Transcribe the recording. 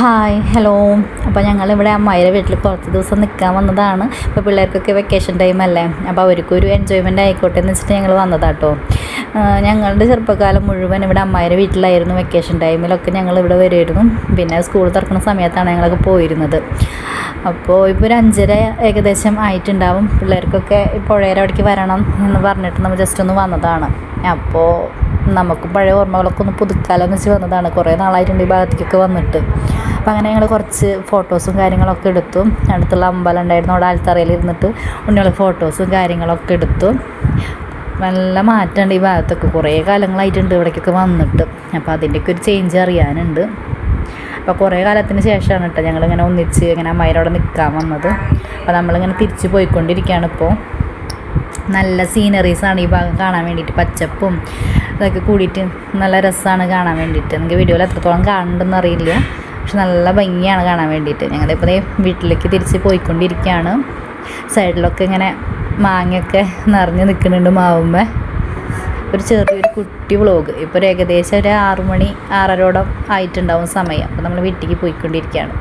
Hi hello. അപ്പോൾ ഞങ്ങളിവിടെ അമ്മായിയുടെ വീട്ടിൽ കുറച്ച് ദിവസം നിൽക്കാൻ വന്നതാണ്. ഇപ്പോൾ പിള്ളേർക്കൊക്കെ വെക്കേഷൻ ടൈമല്ലേ, അപ്പോൾ അവർക്കൊരു എൻജോയ്മെൻറ്റ് ആയിക്കോട്ടെ എന്ന് വെച്ചിട്ട് ഞങ്ങൾ വന്നതാട്ടോ. ഞങ്ങളുടെ ചെറുപ്പകാലം മുഴുവൻ ഇവിടെ അമ്മായിയുടെ വീട്ടിലായിരുന്നു. വെക്കേഷൻ ടൈമിലൊക്കെ ഞങ്ങൾ ഇവിടെ വരുമായിരുന്നു. പിന്നെ സ്കൂൾ തുറക്കുന്ന സമയത്താണ് ഞങ്ങളൊക്കെ പോയിരുന്നത്. അപ്പോൾ ഇപ്പോൾ ഒരു 5:30 ഏകദേശം ആയിട്ടുണ്ടാവും. പിള്ളേർക്കൊക്കെ പുഴയുടെ അവിടേക്ക് വരണം എന്ന് പറഞ്ഞിട്ട് നമ്മൾ ജസ്റ്റ് ഒന്ന് വന്നതാണ്. അപ്പോൾ നമുക്ക് പഴയ ഓർമ്മകളൊക്കെ ഒന്ന് പുതുക്കാലെന്ന് വെച്ച് വന്നതാണ്. കുറേ നാളായിട്ടുണ്ട് ഈ ഭാഗത്തേക്കൊക്കെ വന്നിട്ട്. അപ്പോൾ അങ്ങനെ ഞങ്ങൾ കുറച്ച് ഫോട്ടോസും കാര്യങ്ങളൊക്കെ എടുത്തു. അടുത്തുള്ള അമ്പലം ഉണ്ടായിരുന്നു, അവിടെ ആൽത്തറയിൽ ഇരുന്നിട്ട് ഉണ്ണികൾ ഫോട്ടോസും കാര്യങ്ങളൊക്കെ എടുത്തു. നല്ല മാറ്റമുണ്ട് ഈ ഭാഗത്തൊക്കെ. കുറേ കാലങ്ങളായിട്ടുണ്ട് ഇവിടേക്കൊക്കെ വന്നിട്ട്. അപ്പോൾ അതിൻ്റെയൊക്കെ ഒരു ചേഞ്ച് അറിയാനുണ്ട്. അപ്പോൾ കുറേ കാലത്തിന് ശേഷമാണ് കേട്ടോ ഞങ്ങളിങ്ങനെ ഒന്നിച്ച് ഇങ്ങനെ അമ്മായിരോടെ നിൽക്കാൻ വന്നത്. അപ്പോൾ നമ്മളിങ്ങനെ തിരിച്ച് പോയിക്കൊണ്ടിരിക്കുകയാണ്. ഇപ്പോൾ നല്ല സീനറീസാണ് ഈ ഭാഗം കാണാൻ വേണ്ടിയിട്ട്. പച്ചപ്പും ഇതൊക്കെ കൂടിയിട്ട് നല്ല രസമാണ് കാണാൻ വേണ്ടിയിട്ട്. നമുക്ക് വീഡിയോയിൽ എത്രത്തോളം കാണുന്നുണ്ടെന്ന് അറിയില്ല, പക്ഷെ നല്ല ഭംഗിയാണ് കാണാൻ വേണ്ടിയിട്ട്. ഞങ്ങളിപ്പോൾ വീട്ടിലേക്ക് തിരിച്ച് പോയിക്കൊണ്ടിരിക്കുകയാണ്. സൈഡിലൊക്കെ ഇങ്ങനെ മാങ്ങയൊക്കെ നിറഞ്ഞ് നിൽക്കുന്നുണ്ട് മാവുമ്പോൾ. ഒരു ചെറിയൊരു കുട്ടി വ്ളോഗ്. ഇപ്പോൾ ഒരു ഏകദേശം ഒരു 6 മണി 6:30 ആയിട്ടുണ്ടാവും സമയം. അപ്പോൾ നമ്മൾ വീട്ടിലേക്ക് പോയിക്കൊണ്ടിരിക്കുകയാണ്.